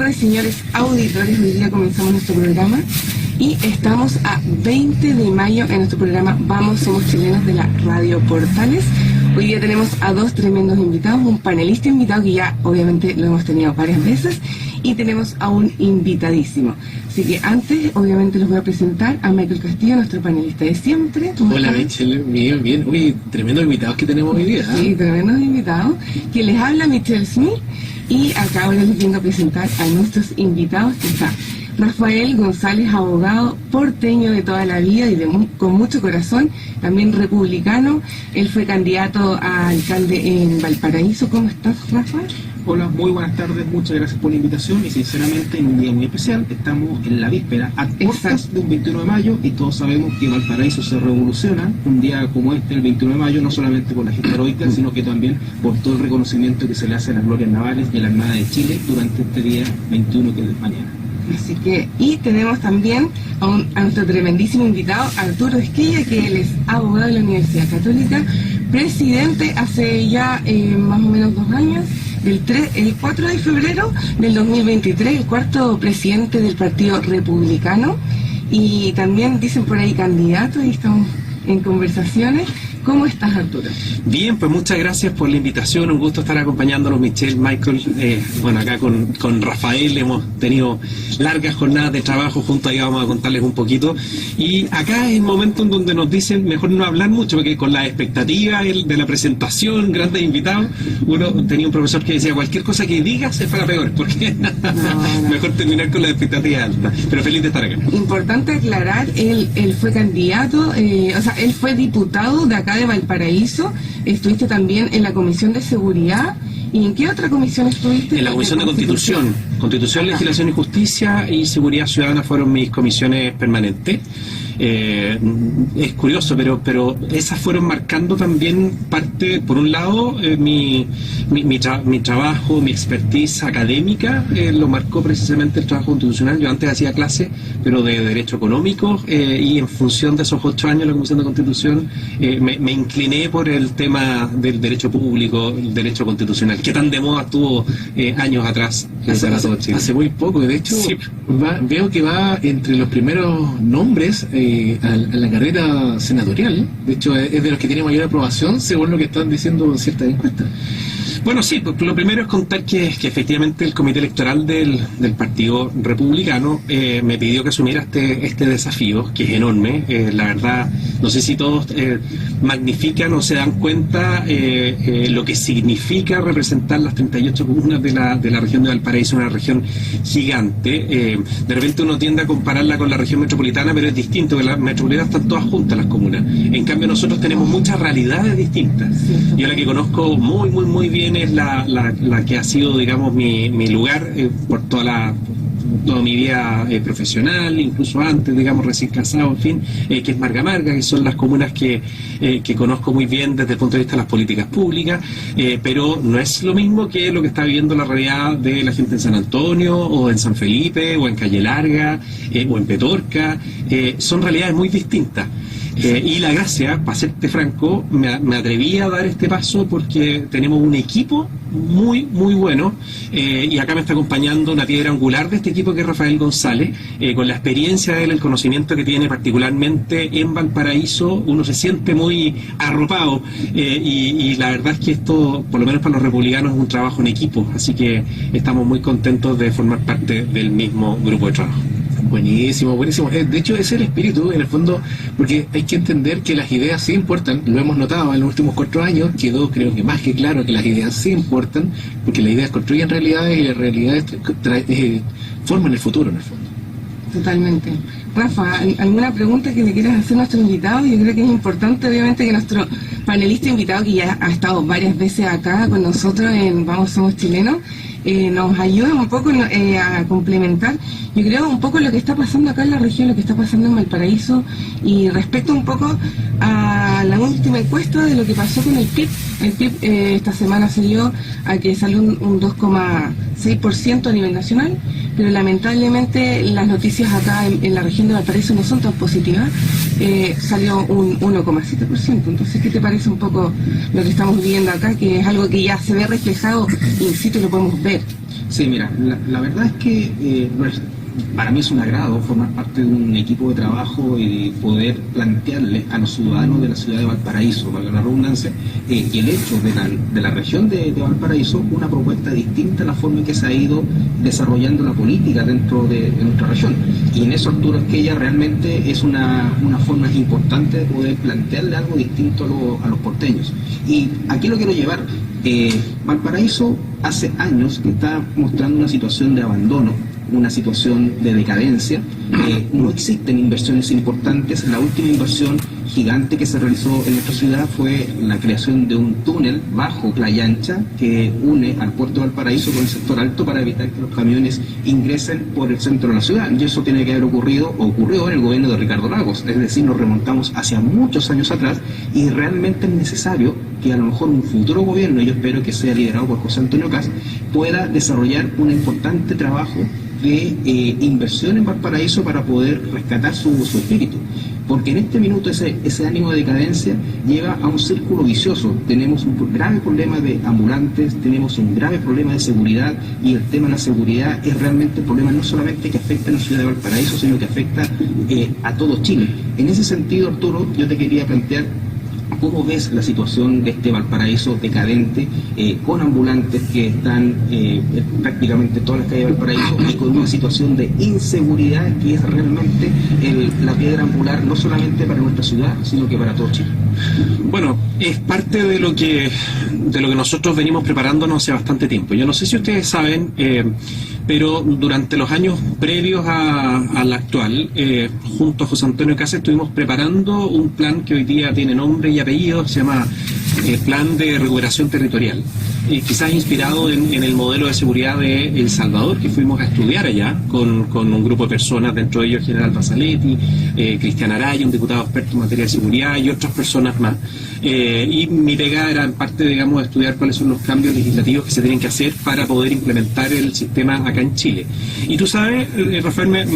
tardes, señores auditores. Hoy día comenzamos nuestro programa y estamos a 20 de mayo en nuestro programa Vamos, Somos Chilenos de la Radio Portales. Hoy día tenemos a dos tremendos invitados, un panelista invitado que ya obviamente lo hemos tenido varias veces y tenemos a un invitadísimo. Así que antes, obviamente, les voy a presentar a Michael Castillo, nuestro panelista de siempre. Hola, Michelle, bien, bien. Uy, tremendos invitados que tenemos hoy día. Sí, tremendos invitados. Que les habla Michelle Smith y acá ahora les vengo a presentar a nuestros invitados, que está Rafael González, abogado porteño de toda la vida y con mucho corazón, también republicano. Él fue candidato a alcalde en Valparaíso. ¿Cómo estás, Rafael? Hola, muy buenas tardes, muchas gracias por la invitación y sinceramente en un día muy especial, estamos en la víspera a puertas de un 21 de mayo y todos sabemos que Valparaíso se revoluciona un día como este, el 21 de mayo, no solamente por la gesta heroica, sino que también por todo el reconocimiento que se le hace a las glorias navales y a la Armada de Chile durante este día 21 que es mañana. Así que, y tenemos también a nuestro tremendísimo invitado, Arturo Esquilla, que él es abogado de la Universidad Católica, presidente hace ya más o menos 2 años, el 4 de febrero del 2023, el cuarto presidente del Partido Republicano, y también dicen por ahí candidato, y estamos en conversaciones. ¿Cómo estás, Arturo? Bien, pues muchas gracias por la invitación, un gusto estar acompañándonos, Michelle, Michael. Bueno, acá con Rafael hemos tenido largas jornadas de trabajo juntos, ahí vamos a contarles un poquito. Y acá es el momento en donde nos dicen mejor no hablar mucho, porque con la expectativa de la presentación, grandes invitados, uno tenía un profesor que decía cualquier cosa que digas es para peor, porque mejor terminar con la expectativa alta. Pero feliz de estar acá. Importante aclarar, él fue candidato, él fue diputado de acá de Valparaíso. Estuviste también en la Comisión de Seguridad. ¿Y en qué otra comisión estuviste? En la Comisión de Constitución, Legislación y Justicia y Seguridad Ciudadana fueron mis comisiones permanentes. Es curioso, pero esas fueron marcando también parte, por un lado, mi trabajo, mi expertise académica, lo marcó precisamente el trabajo constitucional. Yo antes hacía clase, pero de Derecho Económico, y en función de esos 8 años en la Comisión de Constitución, me incliné por el tema del derecho público, el derecho constitucional, que tan de moda estuvo años atrás. Hace muy poco, de hecho, sí. Veo que va entre los primeros nombres a la carrera senatorial. De hecho, es de los que tiene mayor aprobación, según lo que están diciendo ciertas encuestas. Bueno, sí, pues lo primero es contar que efectivamente el Comité Electoral del Partido Republicano me pidió que asumiera este desafío, que es enorme. La verdad, no sé si todos magnifican o se dan cuenta lo que significa representar las 38 comunas de la región de Valparaíso, una región gigante. De repente uno tiende a compararla con la región metropolitana, pero es distinto, que la metropolitana están todas juntas las comunas. En cambio nosotros tenemos muchas realidades distintas. Yo la que conozco muy bien es la que ha sido, digamos, mi lugar por toda mi vida profesional, incluso antes, digamos, recién casado, en fin, que es Marga, que son las comunas que conozco muy bien desde el punto de vista de las políticas públicas, pero no es lo mismo que lo que está viviendo la realidad de la gente en San Antonio, o en San Felipe, o en Calle Larga, o en Petorca. Son realidades muy distintas. Y la gracia, para serte franco, me atreví a dar este paso porque tenemos un equipo muy bueno, y acá me está acompañando una piedra angular de este equipo, que es Rafael González, con la experiencia de él, el conocimiento que tiene particularmente en Valparaíso. Uno se siente muy arropado, y la verdad es que esto, por lo menos para los republicanos, es un trabajo en equipo, así que estamos muy contentos de formar parte del mismo grupo de trabajo. Buenísimo, buenísimo. De hecho, ese es el espíritu, en el fondo, porque hay que entender que las ideas sí importan. Lo hemos notado en los últimos 4 años, quedó creo que más que claro que las ideas sí importan, porque las ideas construyen realidades y las realidades forman el futuro, en el fondo. Totalmente. Rafa, ¿alguna pregunta que le quieras hacer a nuestro invitado? Yo creo que es importante, obviamente, que nuestro panelista invitado, que ya ha estado varias veces acá con nosotros en Vamos, Somos Chilenos, nos ayude un poco a complementar, yo creo, un poco lo que está pasando acá en la región, lo que está pasando en Valparaíso, y respecto un poco a la última encuesta de lo que pasó con el PIB. El PIB esta semana salió a que salió un 2,6% a nivel nacional, pero lamentablemente las noticias acá en la región de Valparaíso no son tan positivas. Salió un 1,7%. Entonces, ¿qué te parece un poco lo que estamos viviendo acá? Que es algo que ya se ve reflejado in situ y lo podemos ver. Sí, mira, la verdad es que para mí es un agrado formar parte de un equipo de trabajo y poder plantearle a los ciudadanos de la ciudad de Valparaíso, valga la redundancia, y el hecho de la región de Valparaíso, una propuesta distinta a la forma en que se ha ido desarrollando la política dentro de nuestra región. Y en eso, Arturo Esquella realmente es una forma importante de poder plantearle algo distinto a los porteños. Y aquí lo quiero llevar. Valparaíso hace años que está mostrando una situación de abandono, una situación de decadencia. No existen inversiones importantes. La última inversión gigante que se realizó en nuestra ciudad fue la creación de un túnel bajo Playa Ancha que une al puerto de Valparaíso con el sector alto para evitar que los camiones ingresen por el centro de la ciudad. Y eso tiene que haber ocurrido en el gobierno de Ricardo Lagos. Es decir, nos remontamos hacia muchos años atrás y realmente es necesario que a lo mejor un futuro gobierno, y yo espero que sea liderado por José Antonio Kast, pueda desarrollar un importante trabajo de inversión en Valparaíso para poder rescatar su espíritu. Porque en este minuto ese ánimo de decadencia lleva a un círculo vicioso. Tenemos un grave problema de ambulantes, tenemos un grave problema de seguridad, y el tema de la seguridad es realmente el problema no solamente que afecta a la ciudad de Valparaíso, sino que afecta a todo Chile. En ese sentido, Arturo, yo te quería plantear ¿cómo ves la situación de este Valparaíso decadente, con ambulantes que están prácticamente todas las calles de Valparaíso, y con una situación de inseguridad que es realmente la piedra angular no solamente para nuestra ciudad, sino que para todo Chile? Bueno, es parte de lo que nosotros venimos preparándonos hace bastante tiempo. Yo no sé si ustedes saben, pero durante los años previos al actual, junto a José Antonio Kast estuvimos preparando un plan que hoy día tiene nombre y apellido, se llama Plan de Recuperación Territorial, quizás inspirado en el modelo de seguridad de El Salvador, que fuimos a estudiar allá con un grupo de personas, dentro de ellos General Basaletti, Cristian Araya, un diputado experto en materia de seguridad, y otras personas más. Y mi pega era en parte, digamos, estudiar cuáles son los cambios legislativos que se tienen que hacer para poder implementar el sistema acá en Chile. Y tú sabes, Rafael,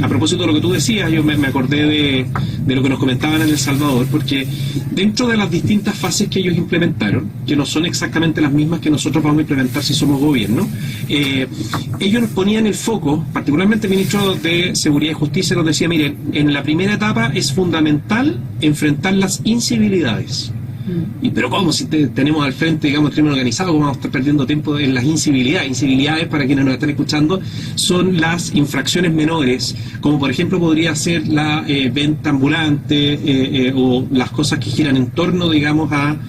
a propósito de lo que tú decías, yo me acordé de lo que nos comentaban en El Salvador, porque dentro de las distintas fases que ellos implementaron, que no son exactamente las mismas que nosotros vamos a implementar si somos gobierno, ellos nos ponían el foco, particularmente el ministro de Seguridad y Justicia nos decía, miren, en la primera etapa es fundamental enfrentar las incivilidades. Y pero ¿cómo? Si tenemos al frente, digamos, el crimen organizado, ¿cómo vamos a estar perdiendo tiempo en las incivilidades? Incivilidades, para quienes nos están escuchando, son las infracciones menores, como por ejemplo podría ser la venta ambulante, o las cosas que giran en torno, digamos, al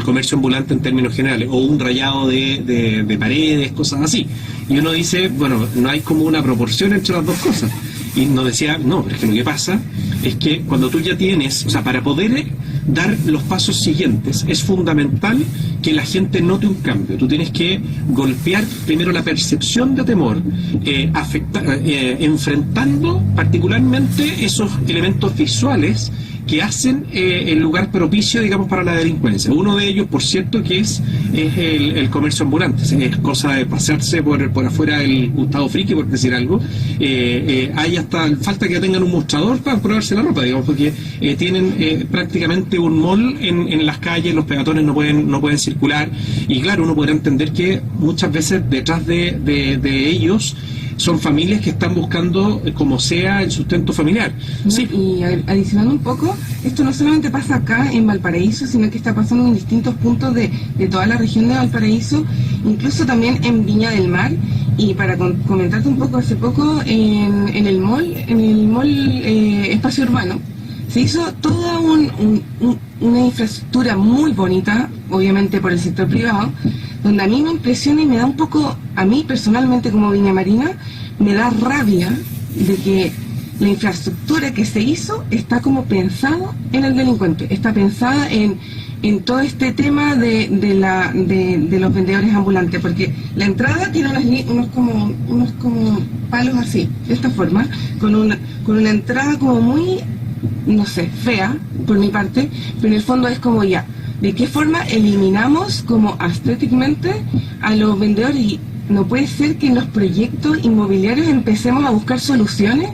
comercio ambulante en términos generales, o un rayado de paredes, cosas así. Y uno dice, bueno, no hay como una proporción entre las dos cosas. Y nos decía, no, pero es que lo que pasa es que cuando tú ya tienes, o sea, para poder dar los pasos siguientes, es fundamental que la gente note un cambio. Tú tienes que golpear primero la percepción de temor, enfrentando particularmente esos elementos visuales que hacen el lugar propicio, digamos, para la delincuencia. Uno de ellos, por cierto, que es el comercio ambulante. Es cosa de pasearse por afuera del Gustavo Friki, por decir algo. Hay hasta falta que tengan un mostrador para probarse la ropa, digamos, porque tienen prácticamente un mall en las calles, los peatones no pueden circular, y claro, uno podrá entender que muchas veces detrás de ellos son familias que están buscando, como sea, el sustento familiar. ¿No? Sí. Y adicionando un poco, esto no solamente pasa acá en Valparaíso, sino que está pasando en distintos puntos de toda la región de Valparaíso, incluso también en Viña del Mar. Y para comentarte un poco, hace poco en el mall Espacio Urbano, se hizo toda una infraestructura muy bonita, obviamente por el sector privado, donde a mí me impresiona y me da un poco, a mí personalmente como Viña Marina, me da rabia de que la infraestructura que se hizo está como pensado en el delincuente, está pensada en todo este tema de los vendedores ambulantes, porque la entrada tiene unos como palos así, de esta forma, con una entrada como muy, no sé, fea por mi parte, pero en el fondo es como ya, ¿de qué forma eliminamos como estéticamente a los vendedores? Y no puede ser que en los proyectos inmobiliarios empecemos a buscar soluciones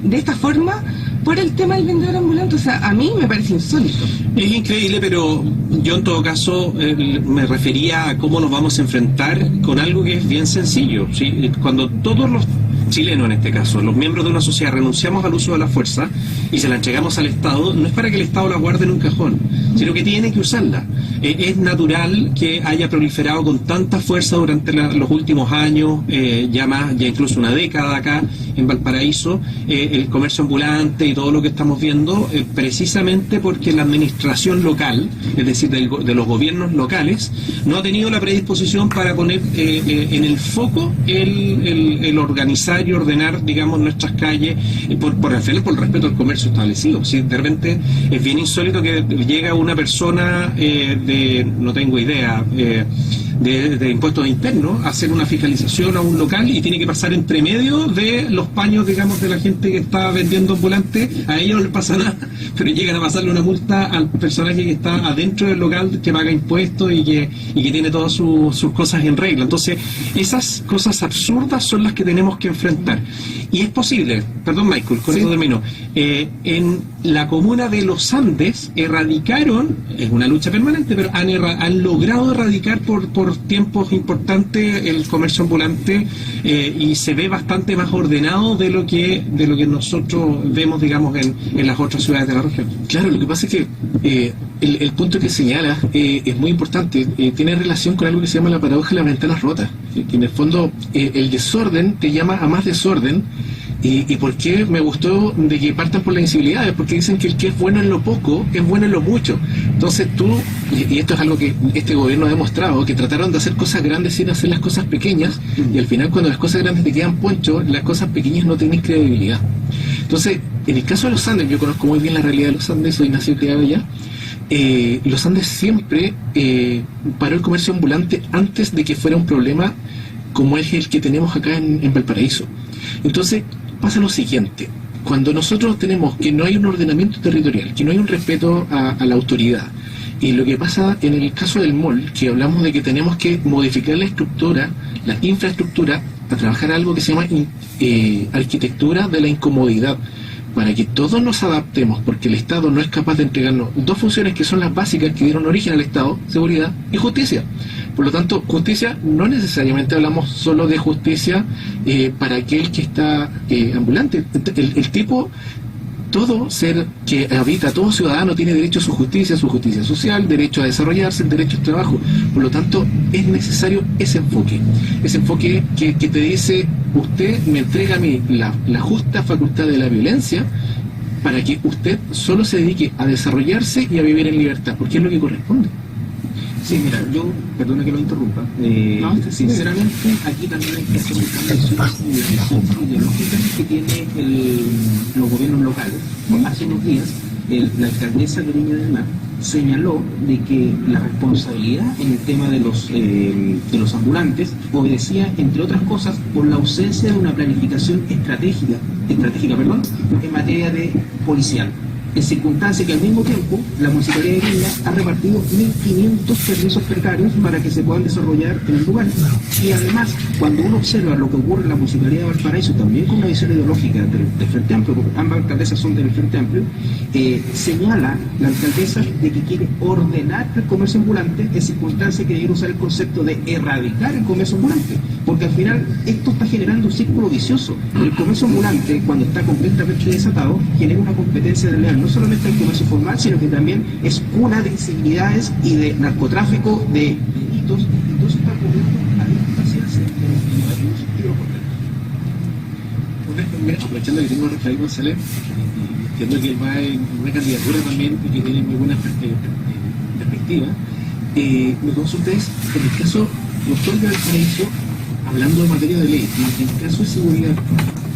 de esta forma por el tema del vendedor ambulante. O sea, a mí me parece insólito. Es increíble, pero yo en todo caso me refería a cómo nos vamos a enfrentar con algo que es bien sencillo, ¿sí? Cuando todos los chilenos, en este caso, los miembros de una sociedad, renunciamos al uso de la fuerza y se la entregamos al Estado, no es para que el Estado la guarde en un cajón, sino que tiene que usarla. Es natural que haya proliferado con tanta fuerza durante los últimos años, ya incluso una década acá en Valparaíso, el comercio ambulante y todo lo que estamos viendo, precisamente porque la administración local, es decir, de los gobiernos locales, no ha tenido la predisposición para poner en el foco el organizar y ordenar, digamos, nuestras calles por el respeto al comercio establecido. Si de repente es bien insólito que llega una persona no tengo idea, de impuestos internos a hacer una fiscalización a un local y tiene que pasar entre medio de los paños, digamos, de la gente que está vendiendo ambulante. A ellos no les pasa nada, pero llegan a pasarle una multa al personaje que está adentro del local, que paga impuestos y que tiene todas sus cosas en regla. Entonces, esas cosas absurdas son las que tenemos que enfrentar. Y es posible, perdón Michael, con eso termino, en la comuna de Los Andes erradicaron, es una lucha permanente, pero han logrado erradicar por tiempos importantes el comercio ambulante, y se ve bastante más ordenado de lo que nosotros vemos, digamos, en las otras ciudades de la región. Claro, lo que pasa es que el punto que señala es muy importante, tiene relación con algo que se llama la paradoja de las ventanas rotas, que en el fondo el desorden te llama a más desorden. ¿Y por qué me gustó de que partan por las insibilidades? Porque dicen que el que es bueno en lo poco es bueno en lo mucho. Entonces y esto es algo que este gobierno ha demostrado, que trataron de hacer cosas grandes sin hacer las cosas pequeñas, y al final cuando las cosas grandes te quedan poncho, las cosas pequeñas no tienen credibilidad. Entonces, en el caso de los Andes, yo conozco muy bien la realidad de los Andes, soy nacido y criado allá. Los Andes siempre paró el comercio ambulante antes de que fuera un problema como es el que tenemos acá en Valparaíso. Entonces, pasa lo siguiente: cuando nosotros tenemos que no hay un ordenamiento territorial, que no hay un respeto a la autoridad, y lo que pasa en el caso del mall, que hablamos de que tenemos que modificar la estructura, la infraestructura, a trabajar algo que se llama arquitectura de la incomodidad, para que todos nos adaptemos, porque el Estado no es capaz de entregarnos dos funciones que son las básicas que dieron origen al Estado: seguridad y justicia. Por lo tanto, justicia, no necesariamente hablamos solo de justicia para aquel que está ambulante. El tipo, todo ser que habita, todo ciudadano tiene derecho a su justicia social, derecho a desarrollarse, derecho al trabajo. Por lo tanto, es necesario ese enfoque que te dice: usted me entrega a mí la justa facultad de la violencia para que usted solo se dedique a desarrollarse y a vivir en libertad, porque es lo que corresponde. Sí, mira, yo, perdona que lo interrumpa, sinceramente aquí también hay que hacer un cambio ideológica que tiene los gobiernos locales. Hace unos días la alcaldesa de Viña del Mar señaló de que la responsabilidad en el tema de los ambulantes obedecía, entre otras cosas, por la ausencia de una planificación estratégica, en materia de policial. En circunstancias que al mismo tiempo la Municipalidad de Viña ha repartido 1.500 permisos precarios para que se puedan desarrollar en el lugar. Y además, cuando uno observa lo que ocurre en la Municipalidad de Valparaíso, también con una visión ideológica del Frente Amplio, porque ambas alcaldesas son del Frente Amplio, señala la alcaldesa de que quiere ordenar el comercio ambulante en circunstancias que quiere usar el concepto de erradicar el comercio ambulante, porque al final esto está generando un círculo vicioso. El comercio ambulante, cuando está completamente desatado, genera una competencia desleal, no solamente el comercio formal, sino que también es cuna de inseguridades y de narcotráfico, de delitos, y todo eso está ocurriendo a distancias Aprovechando que tengo a Rafael González, entiendo que él va en una candidatura también y que tiene muy buena perspectiva, me consulta es, en el caso doctor de Valparaíso, hablando de materia de ley, en el caso de seguridad,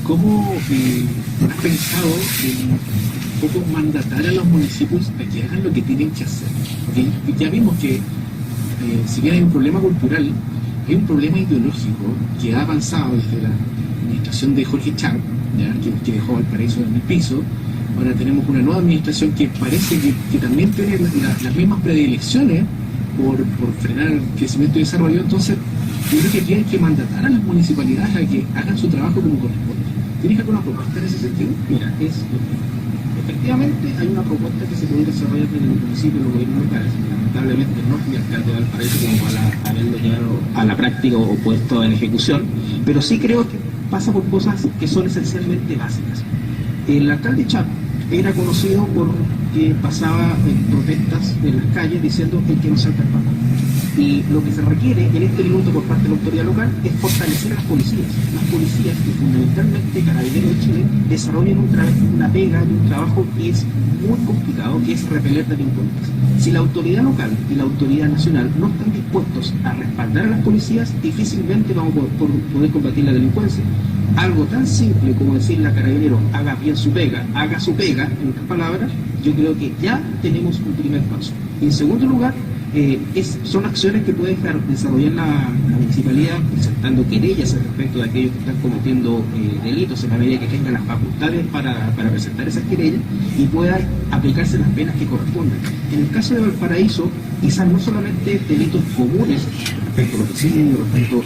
¿cómo has pensado un poco mandatar a los municipios a que hagan lo que tienen que hacer? Porque ya vimos que si bien hay un problema cultural, hay un problema ideológico que ha avanzado desde la administración de Jorge Char, que dejó Valparaíso en el piso. Ahora tenemos una nueva administración que parece que también tiene las mismas predilecciones por frenar el crecimiento y desarrollo. Entonces, yo creo que tienen que mandatar a las municipalidades a que hagan su trabajo como corresponde. ¿Tienes alguna propuesta en ese sentido? Mira, Efectivamente, hay una propuesta que se puede desarrollar en el municipio y los gobiernos locales. Lamentablemente no es mi alcalde de Valparaíso como para haberlo llevado a la práctica o puesto en ejecución, pero sí creo que pasa por cosas que son esencialmente básicas. El alcalde Chapo era conocido por que pasaba en protestas en las calles diciendo el que no salta el pago. Y lo que se requiere en este minuto por parte de la autoridad local es fortalecer a las policías. Las policías, que fundamentalmente Carabineros de Chile, desarrollan una pega y un trabajo que es muy complicado, que es repeler delincuentes. Si la autoridad local y la autoridad nacional no están dispuestos a respaldar a las policías, difícilmente vamos a poder combatir la delincuencia. Algo tan simple como decirle a Carabineros haga bien su pega, haga su pega, en otras palabras, yo creo que ya tenemos un primer paso. Y en segundo lugar, son acciones que puede desarrollar la municipalidad presentando querellas respecto de aquellos que están cometiendo delitos en la medida que tengan las facultades para presentar esas querellas y puedan aplicarse las penas que correspondan. En el caso de Valparaíso, quizás no solamente delitos comunes respecto a los homicidios, respecto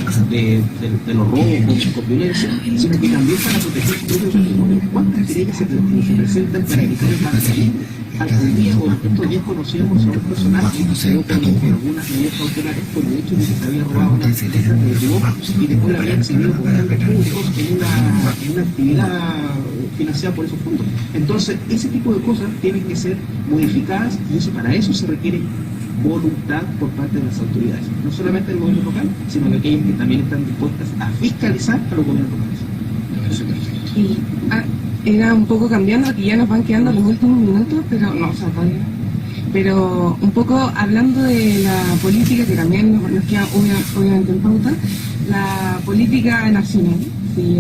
de los robos con violencia, sino que también para proteger su propio patrimonio. ¿Cuántas querellas se presentan para evitar el vandalismo? Algún día o estos días conocíamos a un personaje que con algunas medidas cautelares por el hecho de que se había robado una bicicleta de y después la había exhibido con fondos públicos en una actividad financiada por esos fondos. Entonces, ese tipo de cosas tienen que ser modificadas y para eso se requiere voluntad por parte de las autoridades, no solamente del gobierno local, sino de aquellas que también están dispuestas a fiscalizar a los gobiernos locales. Y era un poco cambiando, que ya nos van quedando los últimos minutos, pero no, o sea, todavía. Pero un poco hablando de la política, que también nos queda obviamente en pauta, la política nacional, sí,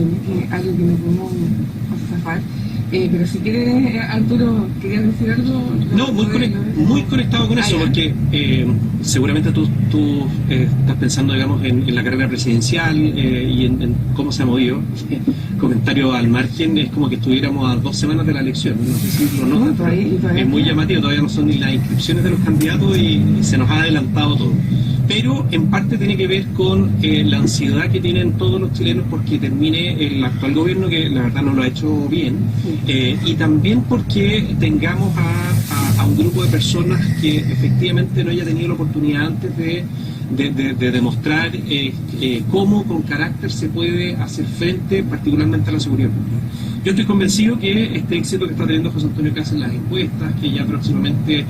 algo que no podemos zafar. Pero si quieres, Arturo, ¿querías decir algo? No, muy conectado con eso, porque seguramente tú estás pensando, digamos, en la carrera presidencial y en cómo se ha movido. Comentario al margen, es como que estuviéramos a 2 semanas de la elección. No sé si lo notas, pero es muy llamativo, todavía no son ni las inscripciones de los candidatos y se nos ha adelantado todo. Pero en parte tiene que ver con la ansiedad que tienen todos los chilenos porque termine el actual gobierno, que la verdad no lo ha hecho bien, y también porque tengamos a un grupo de personas que efectivamente no haya tenido la oportunidad antes de demostrar cómo con carácter se puede hacer frente particularmente a la seguridad pública. Yo estoy convencido que este éxito que está teniendo José Antonio Caz en las encuestas, que ya próximamente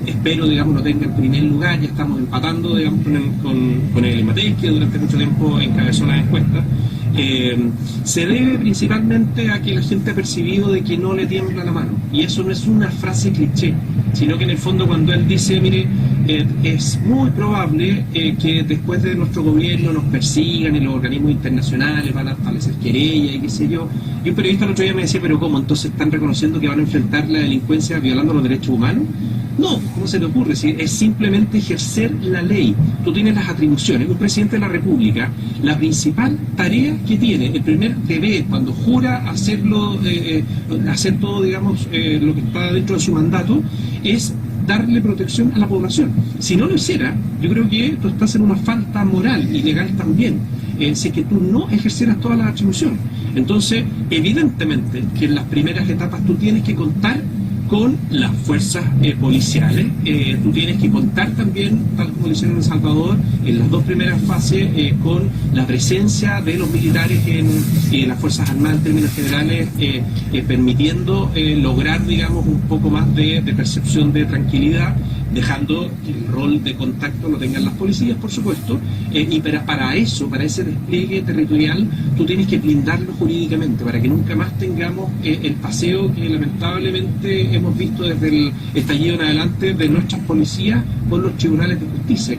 espero, digamos, lo tenga en primer lugar, ya estamos empatando, digamos, con el Matei, que durante mucho tiempo encabezó las encuestas, se debe principalmente a que la gente ha percibido de que no le tiembla la mano. Y eso no es una frase cliché, sino que en el fondo cuando él dice, mire, es muy probable que después de nuestro gobierno nos persigan y los organismos internacionales van a establecer querellas y qué sé yo. Y un periodista el otro día me decía, pero ¿cómo? ¿Entonces están reconociendo que van a enfrentar la delincuencia violando los derechos humanos? No, ¿cómo se te ocurre? Es simplemente ejercer la ley. Tú tienes las atribuciones. Un presidente de la República, la principal tarea que tiene, el primer deber, cuando jura hacerlo, hacer todo, digamos, lo que está dentro de su mandato, es darle protección a la población. Si no lo hiciera, yo creo que tú estás en una falta moral y legal también, si es que tú no ejerceras todas las atribuciones. Entonces, evidentemente que en las primeras etapas tú tienes que contar con las fuerzas policiales, tú tienes que contar también, tal como lo hicieron en El Salvador, en las 2 primeras fases, con la presencia de los militares en las Fuerzas Armadas en términos generales, permitiendo lograr, digamos, un poco más de percepción de tranquilidad, dejando que el rol de contacto lo tengan las policías, por supuesto, y para eso, para ese despliegue territorial, tú tienes que blindarlo jurídicamente, para que nunca más tengamos el paseo que lamentablemente hemos visto desde el estallido en adelante de nuestras policías por los tribunales de justicia,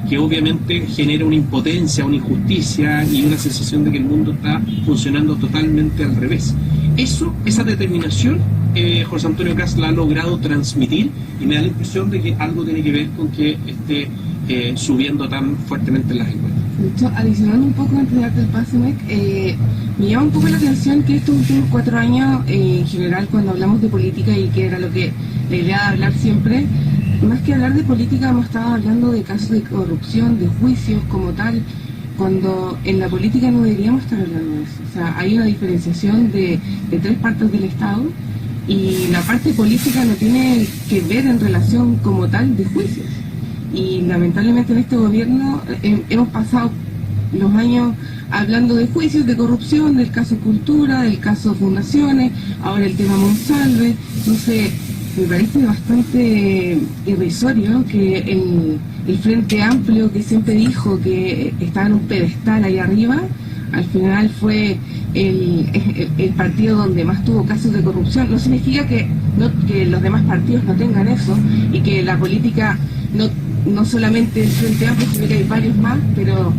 que obviamente genera una impotencia, una injusticia y una sensación de que el mundo está funcionando totalmente al revés. Esa determinación, José Antonio Caz la ha logrado transmitir y me da la impresión de que algo tiene que ver con que esté subiendo tan fuertemente en las encuestas. De hecho, adicionando un poco antes de darte el pase, me llama un poco la atención que estos últimos 4 años, en general, cuando hablamos de política y que era lo que la idea de hablar siempre, más que hablar de política, hemos estado hablando de casos de corrupción, de juicios como tal, cuando en la política no deberíamos estar hablando de eso. O sea, hay una diferenciación de 3 partes del Estado y la parte política no tiene que ver en relación como tal de juicios. Y lamentablemente en este gobierno hemos pasado los años hablando de juicios, de corrupción, del caso Cultura, del caso Fundaciones, ahora el tema Monsalve. Entonces me parece bastante irrisorio que el Frente Amplio, que siempre dijo que estaba en un pedestal ahí arriba, al final fue el partido donde más tuvo casos de corrupción. No significa que los demás partidos no tengan eso, y que la política no solamente el Frente Amplio, sino que hay varios más, pero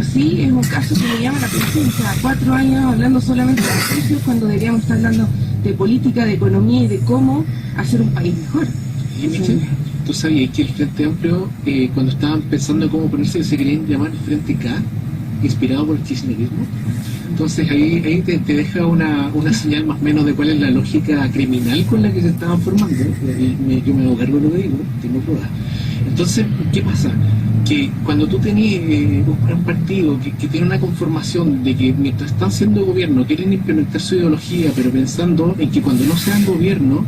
sí es un caso que me llama la atención. O sea, 4 años hablando solamente de juicios cuando deberíamos estar hablando de política, de economía y de cómo hacer un país mejor. Y Michel, tú sabías que el Frente Amplio, cuando estaban pensando cómo ponerse, se querían llamar Frente K, inspirado por el kirchnerismo. Entonces ahí te deja una señal más o menos de cuál es la lógica criminal con la que se estaban formando. Yo me hago cargo de lo que digo, tengo pruebas. Entonces, ¿qué pasa? Que cuando tú tenés un partido que tiene una conformación de que mientras están siendo gobierno quieren implementar su ideología, pero pensando en que cuando no sean gobierno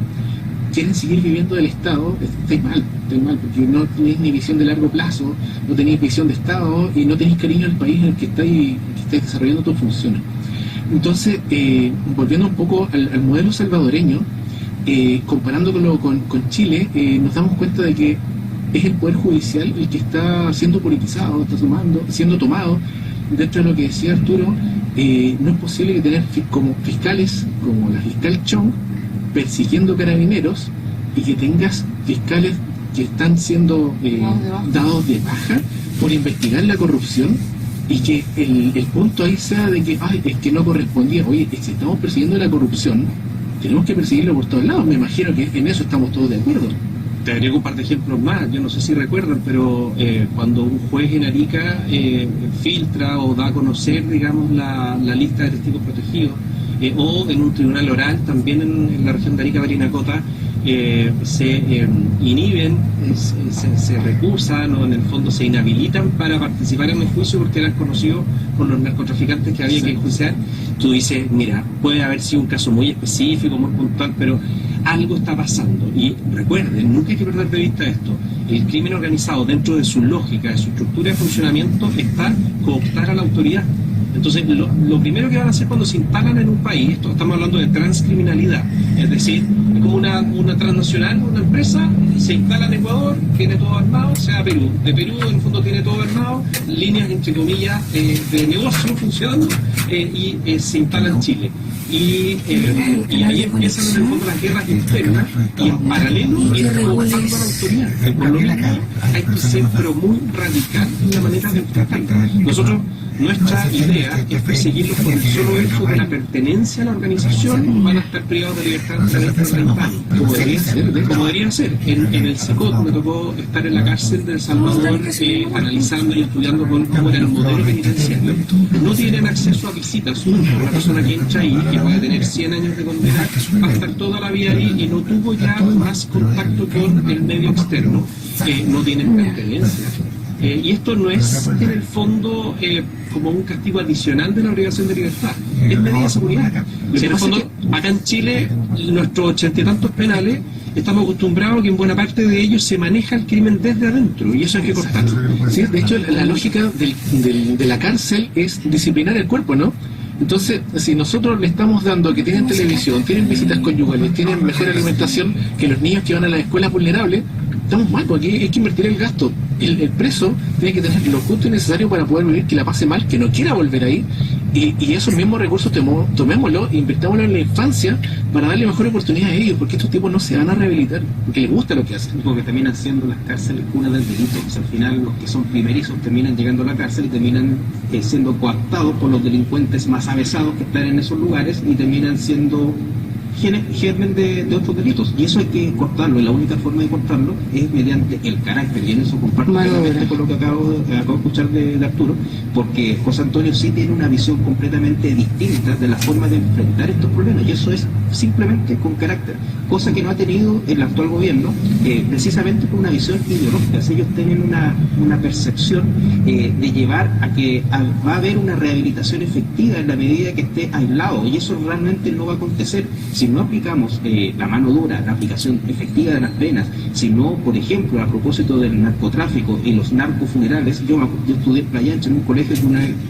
quieren seguir viviendo del Estado, estáis mal, porque no tenéis ni visión de largo plazo, no tenéis visión de Estado y no tenéis cariño al país en el que estáis desarrollando tus funciones. Entonces, volviendo un poco al modelo salvadoreño, comparándolo con Chile, nos damos cuenta de que es el Poder Judicial el que está siendo politizado, siendo tomado. Dentro de lo que decía Arturo, no es posible que tener como fiscales, como la fiscal Chong, persiguiendo carabineros, y que tengas fiscales que están siendo dados de baja por investigar la corrupción, y que el punto ahí sea de que es que no correspondía. Oye, si estamos persiguiendo la corrupción, tenemos que perseguirlo por todos lados. Me imagino que en eso estamos todos de acuerdo. Te agrego un par de ejemplos más. Yo no sé si recuerdan, pero cuando un juez en Arica filtra o da a conocer, digamos, la lista de testigos protegidos, o en un tribunal oral, también en la región de Arica, Parinacota, se inhiben, se recusan, o en el fondo se inhabilitan para participar en el juicio porque eran conocidos por los narcotraficantes que había que enjuiciar. Tú dices, mira, puede haber sido un caso muy específico, muy puntual, pero algo está pasando. Y recuerden, nunca hay que perder de vista esto. El crimen organizado, dentro de su lógica, de su estructura de funcionamiento, está cooptar a la autoridad. Entonces, lo primero que van a hacer cuando se instalan en un país, esto estamos hablando de transcriminalidad, es decir, como una transnacional, una empresa, se instala en Ecuador, tiene todo armado, sea Perú. De Perú, en el fondo, tiene todo armado, líneas, entre comillas, de negocio funcionando, y se instala en Chile. Y ahí empiezan en el fondo las guerras internas, y en paralelo ir cooptando a la autoridad. Por lo mismo, hay que ser pero muy radical en la manera de enfrentarlo. Nuestra idea es perseguirlos por el solo hecho de la pertenencia a la organización, van a estar privados de libertad hasta 30 años, como debería ser. En el CECOT me tocó estar en la cárcel de El Salvador, analizando y estudiando cómo era el modelo penitenciario. No tienen acceso a visitas. Una persona que entra ahí, que puede tener 100 años de condena, va a estar toda la vida ahí y no tuvo ya más contacto con el medio externo, no tienen pertenencia. Y esto no es en el fondo como un castigo adicional de la obligación de libertad, es medida de seguridad. En el fondo, acá en Chile, nuestros 80 y tantos penales, estamos acostumbrados a que en buena parte de ellos se maneja el crimen desde adentro, y eso hay que cortarlo. Sí, de hecho, la lógica de la cárcel es disciplinar el cuerpo, ¿no? Entonces, si nosotros le estamos dando que tienen televisión, tienen visitas conyugales, tienen mejor alimentación que los niños que van a las escuelas vulnerables, estamos mal, porque aquí hay que invertir el gasto. El preso tiene que tener lo justo y necesario para poder vivir, que la pase mal, que no quiera volver ahí, y esos mismos recursos tomémoslo e invirtámoslo en la infancia para darle mejor oportunidad a ellos, porque estos tipos no se van a rehabilitar, porque les gusta lo que hacen. Porque terminan siendo las cárceles cuna del delito. O sea, al final los que son primerizos terminan llegando a la cárcel y terminan siendo coaptados por los delincuentes más avesados que están en esos lugares, y terminan siendo germen de otros delitos, y eso hay que cortarlo, y la única forma de cortarlo es mediante el carácter, y en eso comparto plenamente con lo que acabo de escuchar de Arturo, porque José Antonio sí tiene una visión completamente distinta de la forma de enfrentar estos problemas, y eso es simplemente con carácter, cosa que no ha tenido el actual gobierno, precisamente por una visión ideológica. Ellos tienen una percepción de llevar a que va a haber una rehabilitación efectiva en la medida que esté aislado, y eso realmente no va a acontecer. Si si no aplicamos la mano dura, la aplicación efectiva de las penas, si no, por ejemplo, a propósito del narcotráfico y los narcofunerales, yo estudié en Playa Ancha en un colegio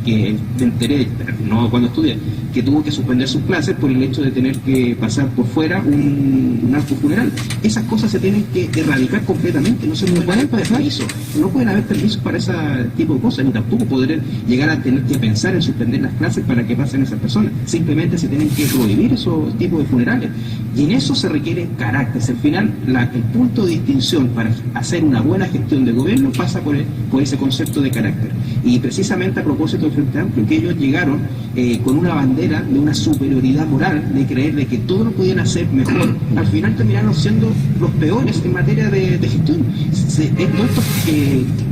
que me enteré, no cuando estudié, que tuvo que suspender sus clases por el hecho de tener que pasar por fuera un narcofuneral. Esas cosas se tienen que erradicar completamente, no se pueden haber permisos, no pueden haber permisos para ese tipo de cosas, ni tampoco poder llegar a tener que pensar en suspender las clases para que pasen esas personas. Simplemente se tienen que prohibir esos tipos de funerales. Y en eso se requiere carácter. Al final, el punto de distinción para hacer una buena gestión de gobierno pasa por ese concepto de carácter. Y precisamente a propósito del Frente Amplio, que ellos llegaron con una bandera de una superioridad moral, de creer de que todo lo podían hacer mejor, al final terminaron siendo los peores en materia de gestión. Todos estos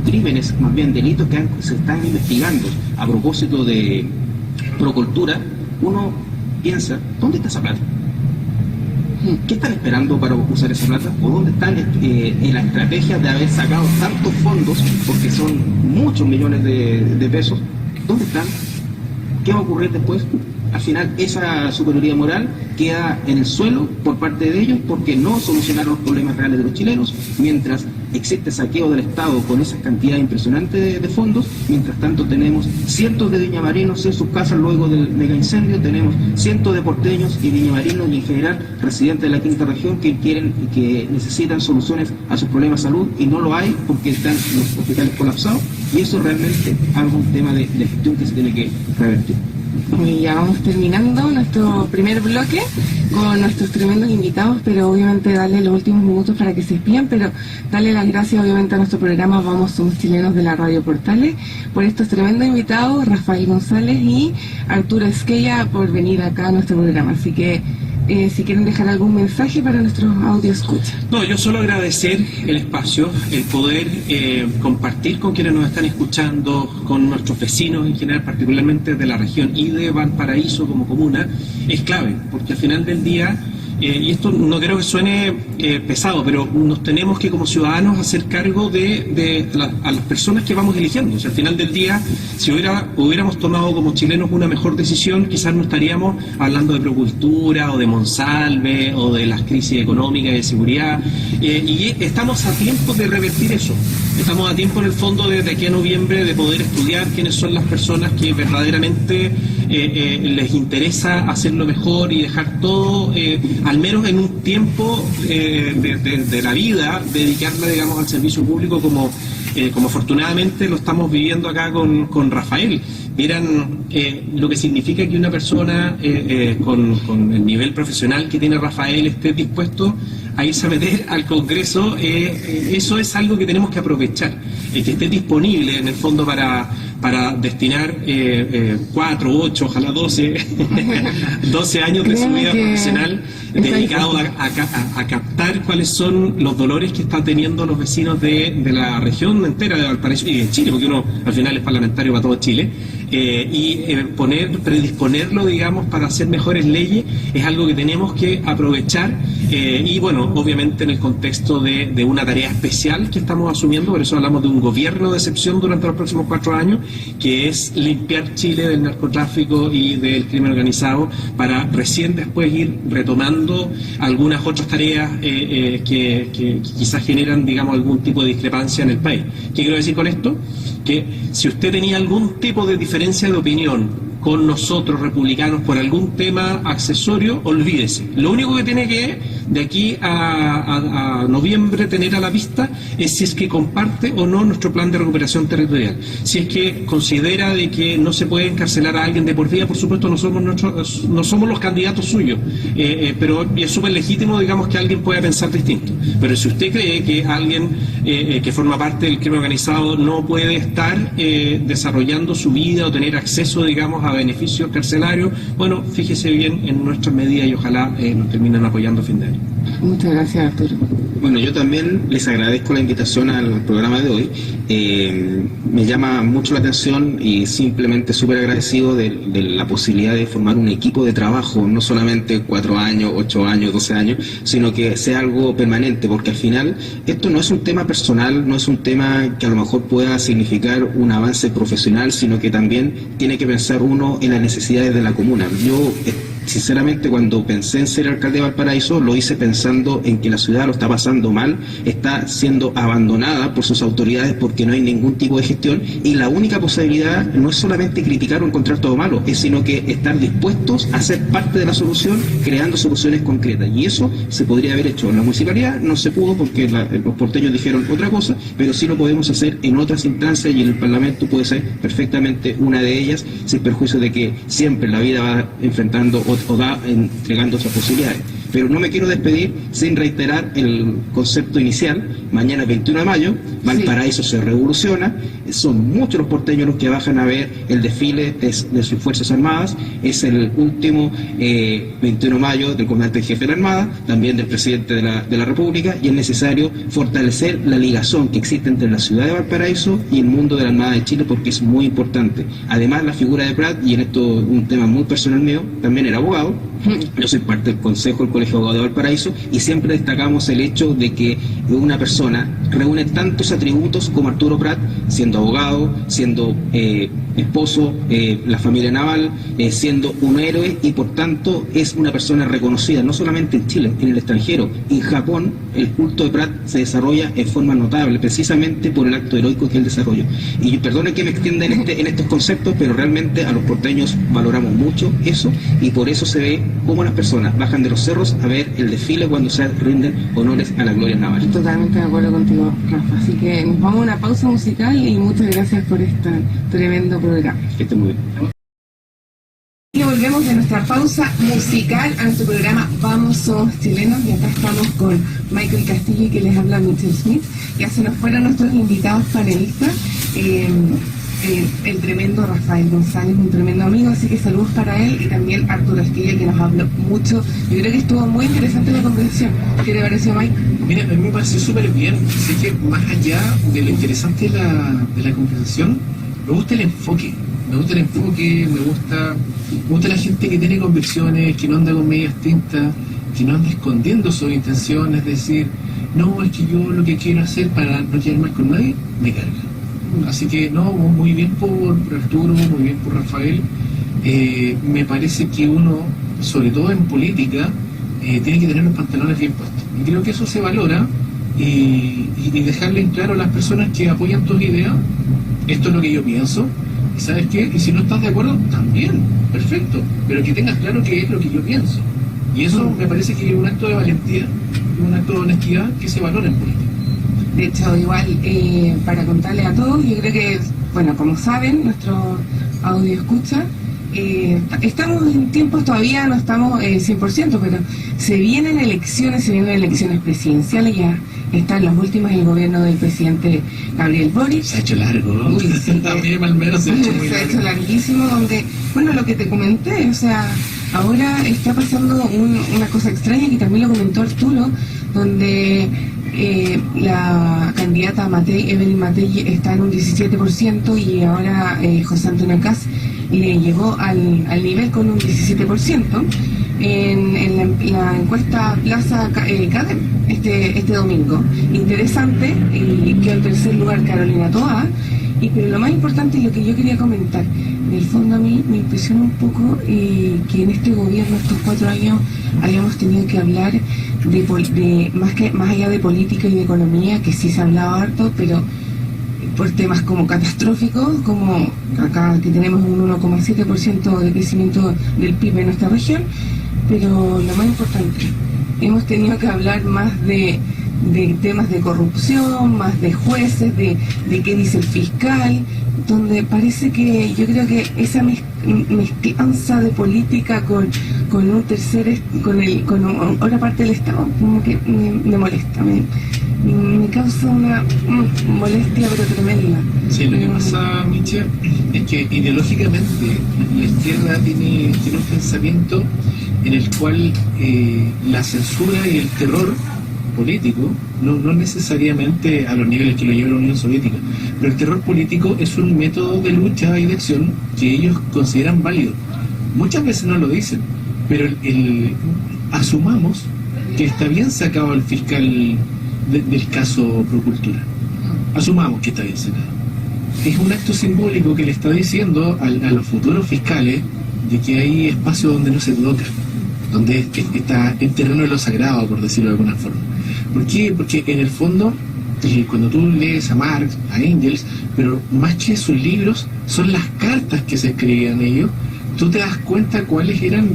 crímenes, más bien delitos que se están investigando a propósito de Procultura, uno piensa, ¿dónde está esa plata? ¿Qué están esperando para usar esa plata? ¿O dónde están en la estrategia de haber sacado tantos fondos, porque son muchos millones de pesos? ¿Dónde están? ¿Qué va a ocurrir después? Al final esa superioridad moral queda en el suelo por parte de ellos porque no solucionaron los problemas reales de los chilenos, mientras existe saqueo del Estado con esa cantidad impresionante de fondos. Mientras tanto tenemos cientos de viñamarinos en sus casas luego del mega incendio, tenemos cientos de porteños y viñamarinos y en general residentes de la quinta región que necesitan soluciones a sus problemas de salud y no lo hay porque están los hospitales colapsados, y eso realmente es un tema de gestión que se tiene que revertir. Y ya vamos terminando nuestro primer bloque con nuestros tremendos invitados, pero obviamente darle los últimos minutos para que se despidan, pero darle las gracias obviamente a nuestro programa Vamos Somos Chilenos de la Radio Portales por estos tremendos invitados, Rafael González y Arturo Esquella, por venir acá a nuestro programa. Así que si quieren dejar algún mensaje para nuestros audio escucha. No, yo solo agradecer el espacio, el poder compartir con quienes nos están escuchando, con nuestros vecinos en general, particularmente de la región y de Valparaíso como comuna, es clave, porque al final del día, y esto no creo que suene pesado, pero nos tenemos que como ciudadanos hacer cargo a las personas que vamos eligiendo. O sea, al final del día, si hubiéramos tomado como chilenos una mejor decisión, quizás no estaríamos hablando de Procultura o de Monsalve o de las crisis económicas y de seguridad, y estamos a tiempo de revertir eso. Estamos a tiempo en el fondo desde aquí a noviembre de poder estudiar quiénes son las personas que verdaderamente les interesa hacerlo mejor y dejar todo, al menos en un tiempo de la vida, dedicarla, digamos, al servicio público como afortunadamente lo estamos viviendo acá con Rafael. Vieran lo que significa que una persona con el nivel profesional que tiene Rafael esté dispuesto a irse a meter al Congreso. Eso es algo que tenemos que aprovechar, que esté disponible en el fondo para destinar 4, 8, ojalá 12 años de su vida profesional dedicado a captar cuáles son los dolores que están teniendo los vecinos de la región entera de Valparaíso y de Chile, porque uno al final es parlamentario para todo Chile, predisponerlo, digamos, para hacer mejores leyes, es algo que tenemos que aprovechar, y bueno, obviamente en el contexto de una tarea especial que estamos asumiendo, por eso hablamos de un gobierno de excepción durante los próximos 4 años, que es limpiar Chile del narcotráfico y del crimen organizado, para recién después ir retomando algunas otras tareas que quizás generan, digamos, algún tipo de discrepancia en el país. ¿Qué quiero decir con esto? Que si usted tenía algún tipo de diferencia de opinión con nosotros republicanos por algún tema accesorio, olvídese. Lo único que tiene que de aquí a noviembre tener a la vista es si es que comparte o no nuestro plan de recuperación territorial. Si es que considera de que no se puede encarcelar a alguien de por vida, por supuesto no somos los candidatos suyos, pero es súper legítimo, digamos, que alguien pueda pensar distinto. Pero si usted cree que alguien que forma parte del crimen organizado no puede estar desarrollando su vida o tener acceso, digamos, a beneficios carcelarios, bueno, fíjese bien en nuestras medidas y ojalá nos terminen apoyando a fin de año. Muchas gracias, Arturo. Bueno, yo también les agradezco la invitación al programa de hoy. Me llama mucho la atención y simplemente súper agradecido de la posibilidad de formar un equipo de trabajo, no solamente 4 años, 8 años, 12 años, sino que sea algo permanente, porque al final esto no es un tema personal, no es un tema que a lo mejor pueda significar un avance profesional, sino que también tiene que pensar uno en las necesidades de la comuna. Yo sinceramente, cuando pensé en ser alcalde de Valparaíso, lo hice pensando en que la ciudad lo está pasando mal, está siendo abandonada por sus autoridades porque no hay ningún tipo de gestión, y la única posibilidad no es solamente criticar o encontrar todo malo, es sino que estar dispuestos a ser parte de la solución, creando soluciones concretas. Y eso se podría haber hecho en la municipalidad, no se pudo porque los porteños dijeron otra cosa, pero sí lo podemos hacer en otras instancias, y en el Parlamento puede ser perfectamente una de ellas, sin perjuicio de que siempre la vida va enfrentando o va entregando esas posibilidades. Pero no me quiero despedir sin reiterar el concepto inicial. Mañana, 21 de mayo, Valparaíso se revoluciona. Son muchos los porteños los que bajan a ver el desfile de sus Fuerzas Armadas. Es el último 21 de mayo del comandante en jefe de la Armada, también del presidente de la República, y es necesario fortalecer la ligación que existe entre la ciudad de Valparaíso y el mundo de la Armada de Chile, porque es muy importante. Además, la figura de Prat, y en esto un tema muy personal mío, también era abogado. Yo soy parte del Consejo del Colegio de Abogados de Valparaíso, y siempre destacamos el hecho de que una persona reúne tantos atributos como Arturo Prat, siendo abogado, siendo esposo, la familia naval, siendo un héroe, y por tanto es una persona reconocida no solamente en Chile, en el extranjero. En Japón el culto de Prat se desarrolla en forma notable, precisamente por el acto heroico que él desarrolló. Y perdonen que me extienda en estos conceptos, pero realmente a los porteños valoramos mucho eso, y por eso se ve cómo las personas bajan de los cerros a ver el desfile cuando se rinden honores a la gloria naval. Totalmente de acuerdo contigo, Rafa. Así que nos vamos a una pausa musical y muchas gracias por este tremendo programa. Que esté muy bien. Y volvemos de nuestra pausa musical a nuestro programa Vamos Somos Chilenos, y acá estamos con Michael Castillo, que les habla Michelle Smith. Ya se nos fueron nuestros invitados panelistas. El tremendo Rafael González, un tremendo amigo, así que saludos para él, y también Arturo Esquilla, que nos habló mucho. Yo creo que estuvo muy interesante la conversación. ¿Qué te pareció, Mike? Mira, a mí me pareció súper bien. Así que más allá de lo interesante de la conversación, me gusta el enfoque. Me gusta la gente que tiene convicciones, que no anda con medias tintas, que no anda escondiendo sus intenciones, es decir, no, es que yo lo que quiero hacer para no quedar más con nadie, me carga. Así que no, muy bien por Arturo, muy bien por Rafael. Me parece que uno, sobre todo en política, tiene que tener los pantalones bien puestos. Y creo que eso se valora, y dejarle en claro a las personas que apoyan tus ideas, esto es lo que yo pienso, y ¿sabes qué? Y si no estás de acuerdo, también, perfecto, pero que tengas claro qué es lo que yo pienso. Y eso me parece que es un acto de valentía, un acto de honestidad que se valora en política. De hecho, igual, para contarle a todos, yo creo que, bueno, como saben, nuestro audio escucha, estamos en tiempos, todavía no estamos 100%, pero se vienen elecciones presidenciales, ya están las últimas del gobierno del presidente Gabriel Boric. Se ha hecho largo, ¿no? Uy, sí, también al menos se ha hecho muy se ha largo. hecho larguísimo, donde, bueno, lo que te comenté, o sea, ahora está pasando una cosa extraña, que también lo comentó Arturo, donde la candidata Evelyn Matei está en un 17%, y ahora José Antonio Kast le llegó al nivel con un 17% en la encuesta Plaza Cadem este domingo. Interesante, y quedó en tercer lugar Carolina Toá. Pero lo más importante, y lo que yo quería comentar, en el fondo a mí me impresiona un poco que en este gobierno, estos 4 años, hayamos tenido que hablar de más allá de política y de economía, que sí se ha hablado harto, pero por temas como catastróficos, como acá que tenemos un 1,7% de crecimiento del PIB en nuestra región. Pero lo más importante, hemos tenido que hablar más de temas de corrupción, más de jueces, de qué dice el fiscal, donde parece que yo creo que esa mezclanza de política con otra parte del Estado, como que me molesta, me causa una molestia pero tremenda. Sí, lo que pasa, Michelle, es que ideológicamente la izquierda tiene un pensamiento en el cual la censura y el terror político, no necesariamente a los niveles que lo lleva la Unión Soviética, pero el terror político es un método de lucha y de acción que ellos consideran válido. Muchas veces no lo dicen, pero asumamos que está bien sacado el fiscal del caso Procultura. Asumamos que está bien sacado. Es un acto simbólico que le está diciendo a los futuros fiscales: de que hay espacios donde no se toca, donde está el terreno de lo sagrado, por decirlo de alguna forma. ¿Por qué? Porque en el fondo, cuando tú lees a Marx, a Engels, pero más que sus libros, son las cartas que se escribían ellos, tú te das cuenta cuáles eran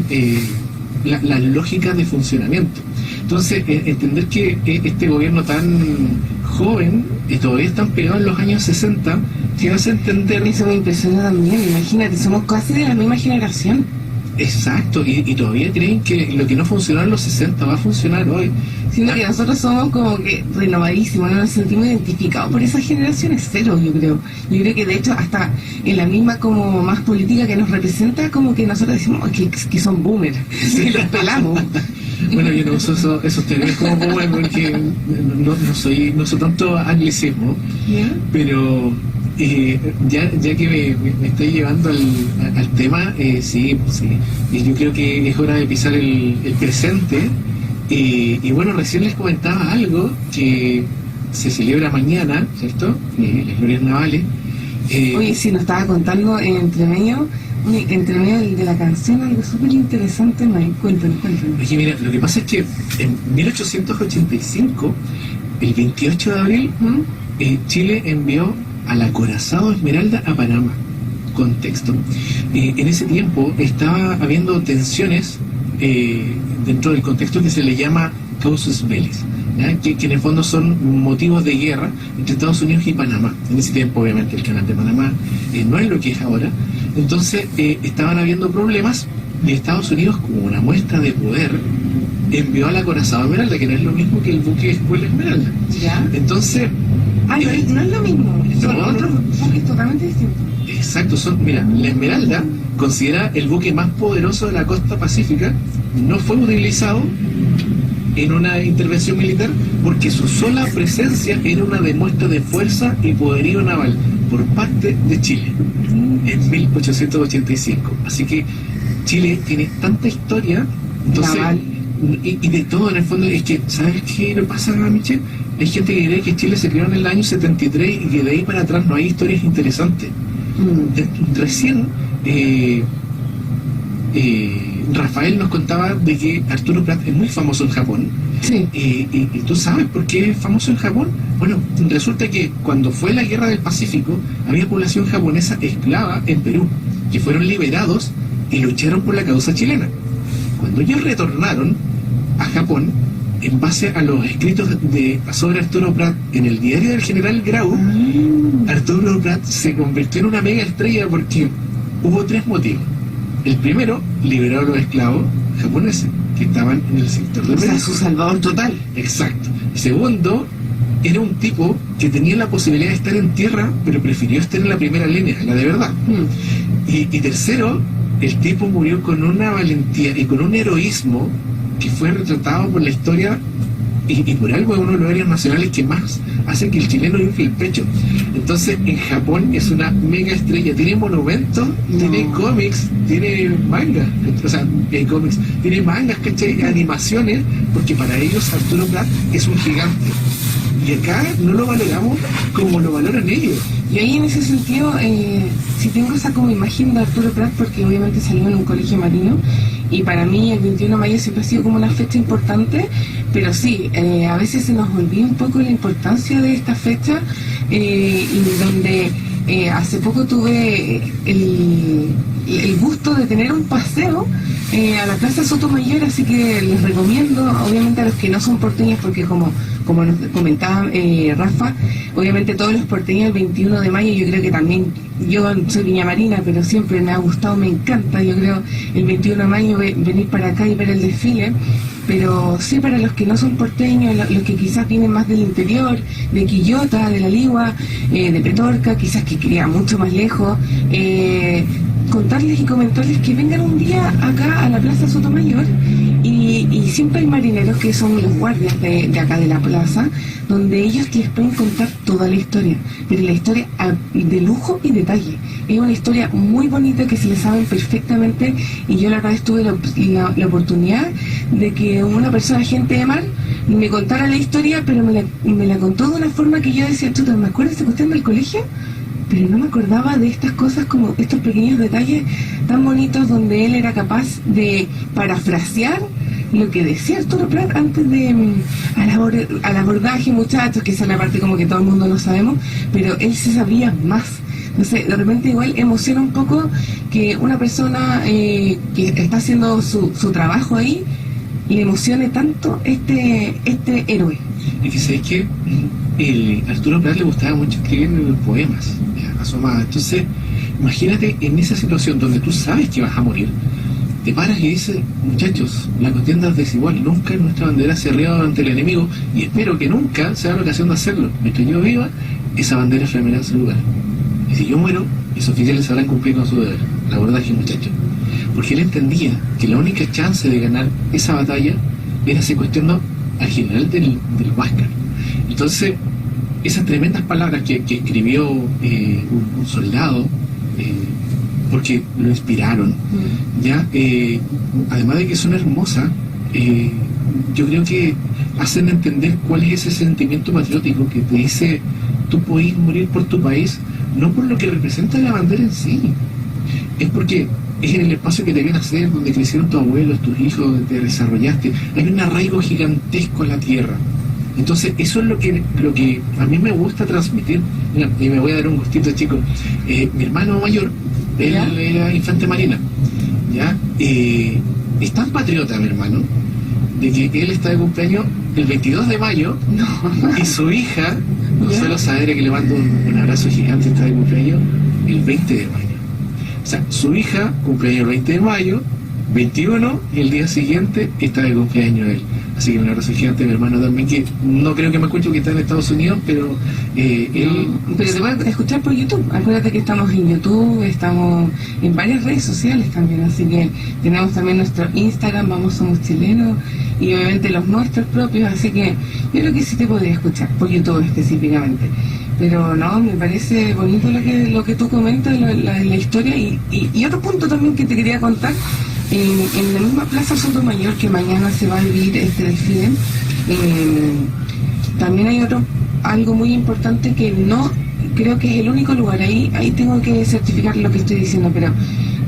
las lógicas de funcionamiento. Entonces, entender que este gobierno tan joven, todavía están pegados en los años 60, te hace entender... Eso me impresiona también, imagínate, somos casi de la misma generación. Exacto, y todavía creen que lo que no funcionó en los 60 va a funcionar hoy. Siendo que nosotros somos como que renovadísimos, no nos sentimos identificados por esa generación, es cero, yo creo. Yo creo que de hecho hasta en la misma como más política que nos representa, como que nosotros decimos que son boomers, y los pelamos. Bueno, yo no uso esos términos como boomer porque no soy tanto anglicismo, ¿Ya? pero ya que me estoy llevando al tema, sí, y yo creo que es hora de pisar el presente. Y bueno, recién les comentaba algo que se celebra mañana, ¿cierto? Las glorias navales. Oye, sí, nos estaba contando entre medio de la canción algo súper interesante, Mike. Cuéntanos. Oye, mira, lo que pasa es que en 1885, el 28 de abril, Chile envió al acorazado Esmeralda a Panamá. Contexto. En ese tiempo estaba habiendo tensiones dentro del contexto que se le llama causus belli, que en el fondo son motivos de guerra entre Estados Unidos y Panamá. En ese tiempo, obviamente, el canal de Panamá no es lo que es ahora. Entonces, estaban habiendo problemas y Estados Unidos, como una muestra de poder, envió al acorazado Esmeralda, que no es lo mismo que el buque Escuela Esmeralda. ¿Ya? Entonces... no es lo mismo, son no, otros buques totalmente distintos. Exacto, mira, la Esmeralda, considera el buque más poderoso de la costa pacífica, no fue utilizado en una intervención militar porque su sola presencia era una demuestra de fuerza y poderío naval por parte de Chile en 1885. Así que Chile tiene tanta historia, entonces, naval. Y de todo en el fondo. Es que, ¿sabes qué le pasa a Michelle? Hay gente que cree que Chile se creó en el año 73 y que de ahí para atrás no hay historias interesantes. Recién Rafael nos contaba de que Arturo Prat es muy famoso en Japón. Sí. ¿Y tú sabes por qué es famoso en Japón? Bueno, resulta que cuando fue la guerra del Pacífico había población japonesa esclava en Perú que fueron liberados y lucharon por la causa chilena. Cuando ellos retornaron a Japón, en base a los escritos sobre Arturo Prat en el diario del general Grau, Arturo Prat se convirtió en una mega estrella porque hubo tres motivos. El primero, liberó a los esclavos japoneses que estaban en el sector de Perú. O sea, su salvador total. Exacto. Segundo, era un tipo que tenía la posibilidad de estar en tierra, pero prefirió estar en la primera línea, la de verdad. Y tercero, el tipo murió con una valentía y con un heroísmo que fue retratado por la historia y por algo es uno de los héroes nacionales que más hacen que el chileno infle el pecho. Entonces, en Japón es una mega estrella, tiene monumentos, tiene cómics, tiene mangas, o sea, cómics, tiene mangas, ¿cachai? Animaciones, porque para ellos Arturo Prat es un gigante. Y acá no lo valoramos como lo valoran ellos. Y ahí en ese sentido, si tengo esa como imagen de Arturo Prat, porque obviamente salió en un colegio marino, y para mí el 21 de mayo siempre ha sido como una fecha importante, pero sí, a veces se nos olvida un poco la importancia de esta fecha, y donde hace poco tuve el gusto de tener un paseo a la Plaza Sotomayor, así que les recomiendo, obviamente a los que no son porteños, porque como nos comentaba Rafa, obviamente todos los porteños el 21 de mayo, yo creo que también, yo soy viñamarina, pero siempre me ha gustado, me encanta, yo creo el 21 de mayo venir para acá y ver el desfile, pero sí para los que no son porteños, los que quizás vienen más del interior, de Quillota, de La Ligua, de Petorca, quizás que queda mucho más lejos, contarles y comentarles que vengan un día acá a la Plaza Sotomayor y siempre hay marineros que son los guardias de acá de la plaza, donde ellos les pueden contar toda la historia, pero la historia de lujo y detalle. Es una historia muy bonita que se le saben perfectamente, y yo la verdad tuve la oportunidad de que una persona, gente de mar, me contara la historia, pero me la contó de una forma que yo decía, chuta, ¿me acuerdas de cuestión del colegio? pero no me acordaba de estas cosas, como estos pequeños detalles tan bonitos donde él era capaz de parafrasear lo que decía Arturo Prat antes de al abordaje, muchachos, que esa es la parte como que todo el mundo lo sabemos, pero él se sabía más. No sé, de repente igual emociona un poco que una persona que está haciendo su trabajo ahí le emocione tanto este héroe. Y que sabes que Arturo Prat le gustaba mucho escribir poemas a su amada. Entonces, imagínate en esa situación donde tú sabes que vas a morir, te paras y dices, muchachos, la contienda es desigual, nunca nuestra bandera se arriba ante el enemigo y espero que nunca sea la ocasión de hacerlo. Mientras yo viva, esa bandera flameará en su lugar. Y si yo muero, esos oficiales habrán cumplido con su deber. La verdad es que, muchacho, porque él entendía que la única chance de ganar esa batalla era secuestrando al general del Huáscar. Entonces, esas tremendas palabras que escribió un soldado, porque lo inspiraron, ya además de que son hermosas, yo creo que hacen entender cuál es ese sentimiento patriótico que te dice, tú podés morir por tu país, no por lo que representa la bandera en sí, es porque es en el espacio que te viene a hacer, donde crecieron tus abuelos, tus hijos, donde te desarrollaste, hay un arraigo gigantesco a la tierra. Entonces eso es lo que a mí me gusta transmitir. Mira, y me voy a dar un gustito, chicos. Mi hermano mayor, él era infante marina, ¿ya? Es tan patriota, mi hermano, de que él está de cumpleaños el 22 de mayo, y su hija, Consuelo Saavedra, que le mando un abrazo gigante, está de cumpleaños el 20 de mayo. O sea, su hija cumpleaños el 20 de mayo, 21, y el día siguiente está de cumpleaños él. Así que un abrazo gigante a mi hermano también, que no creo que me escuche, que está en Estados Unidos, pero él... Pero te va a escuchar por YouTube. Acuérdate que estamos en YouTube, estamos en varias redes sociales también, así que tenemos también nuestro Instagram, Vamos Somos Chilenos, y obviamente los nuestros propios, así que yo creo que sí te podría escuchar, por YouTube específicamente. Pero no, me parece bonito lo que tú comentas, la historia, y otro punto también que te quería contar. En la misma Plaza Sotomayor, que mañana se va a vivir este desfile, también hay algo muy importante que no creo que es el único lugar, ahí tengo que certificar lo que estoy diciendo, pero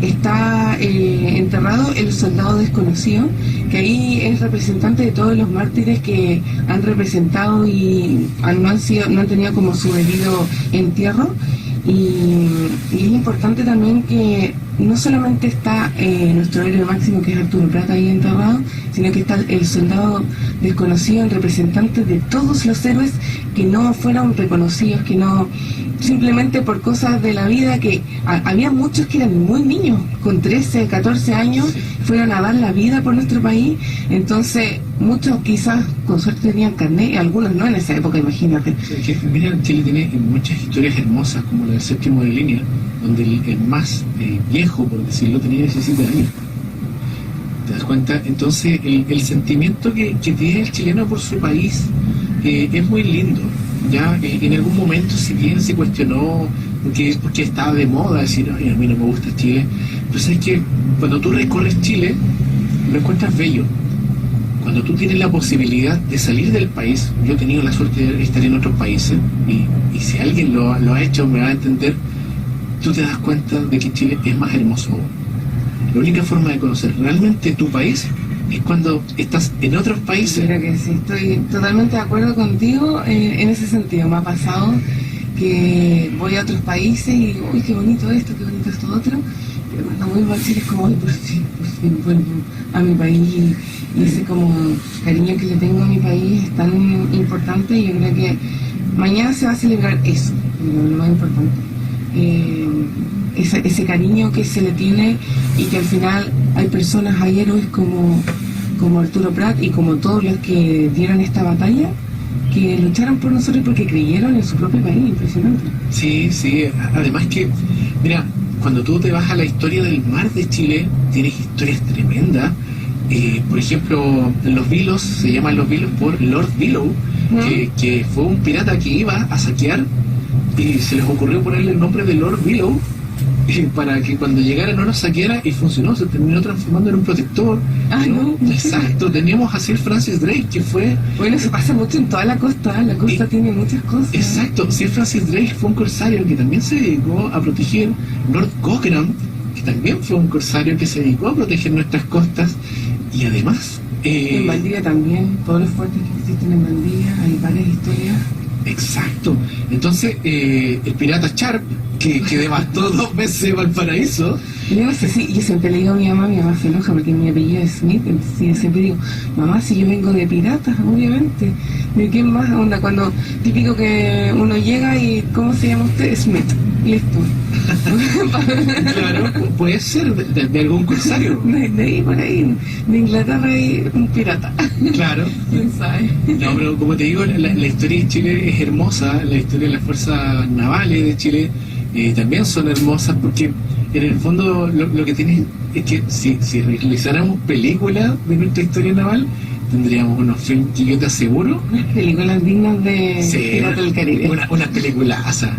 está enterrado el soldado desconocido, que ahí es representante de todos los mártires que han representado y no han tenido como su debido entierro. Y es importante también que no solamente está nuestro héroe máximo, que es Arturo Prat, ahí enterrado, sino que está el soldado desconocido, el representante de todos los héroes que no fueron reconocidos, que no, simplemente por cosas de la vida, que había muchos que eran muy niños, con 13, 14 años, fueron a dar la vida por nuestro país. Entonces muchos quizás con suerte tenían carnet, y algunos no en esa época, imagínate. Mira, Chile tiene muchas historias hermosas, como la del séptimo de línea, donde el más viejo, por decirlo, tenía 17 años. ¿Te das cuenta? Entonces el sentimiento que tiene el chileno por su país es muy lindo. Ya en algún momento, si bien se cuestionó porque estaba de moda decir, ay, a mí no me gusta Chile, pues es que cuando tú recorres Chile lo encuentras bello. Cuando tú tienes la posibilidad de salir del país, yo he tenido la suerte de estar en otros países, y si alguien lo ha hecho me va a entender, tú te das cuenta de que Chile es más hermoso. La única forma de conocer realmente tu país es cuando estás en otros países. Creo que sí, estoy totalmente de acuerdo contigo en ese sentido. Me ha pasado que voy a otros países y digo, uy, qué bonito esto otro, pero cuando vuelvo a Chile es como, uy, por fin vuelvo a mi país, y ese como cariño que le tengo a mi país es tan importante, y yo creo que mañana se va a celebrar eso, lo más importante. Ese cariño que se le tiene, y que al final hay héroes como Arturo Prat y como todos los que dieron esta batalla, que lucharon por nosotros porque creyeron en su propio país. Impresionante. Sí, además que, mira, cuando tú te vas a la historia del mar de Chile, tienes historias tremendas. Por ejemplo, los Vilos, se llaman los Vilos por Lord Billow, que fue un pirata que iba a saquear, y se les ocurrió ponerle el nombre de Lord Billow para que cuando llegara no nos saqueara, y funcionó, se terminó transformando en un protector. Ah, no. Exacto, teníamos a Sir Francis Drake, que fue... Bueno, eso pasa mucho en toda la costa tiene muchas cosas. Exacto, Sir Francis Drake fue un corsario que también se dedicó a proteger. Lord Cochrane, que también fue un corsario que se dedicó a proteger nuestras costas, y además... en Valdivia también, todos los fuertes que existen en Valdivia, hay varias historias. Exacto. Entonces, el pirata Sharp, que devastó 2 veces Valparaíso. Yo no sé si, yo siempre le digo a mi mamá se enoja porque mi apellido es Smith, entonces yo siempre digo, mamá, si yo vengo de piratas, obviamente. ¿De quién más? Onda, cuando típico que uno llega y, ¿cómo se llama usted? Smith. Listo. Claro, puede ser de algún corsario. De ahí, por ahí, de Inglaterra hay un pirata. Claro. ¿Quién sabe? No, pero como te digo, la historia de Chile es hermosa, la historia de las fuerzas navales de Chile también son hermosas, porque en el fondo lo que tiene es que si realizáramos películas de nuestra historia naval, tendríamos unos films que yo te aseguro. Unas películas dignas de Piratas del Caribe. Una peliculaza.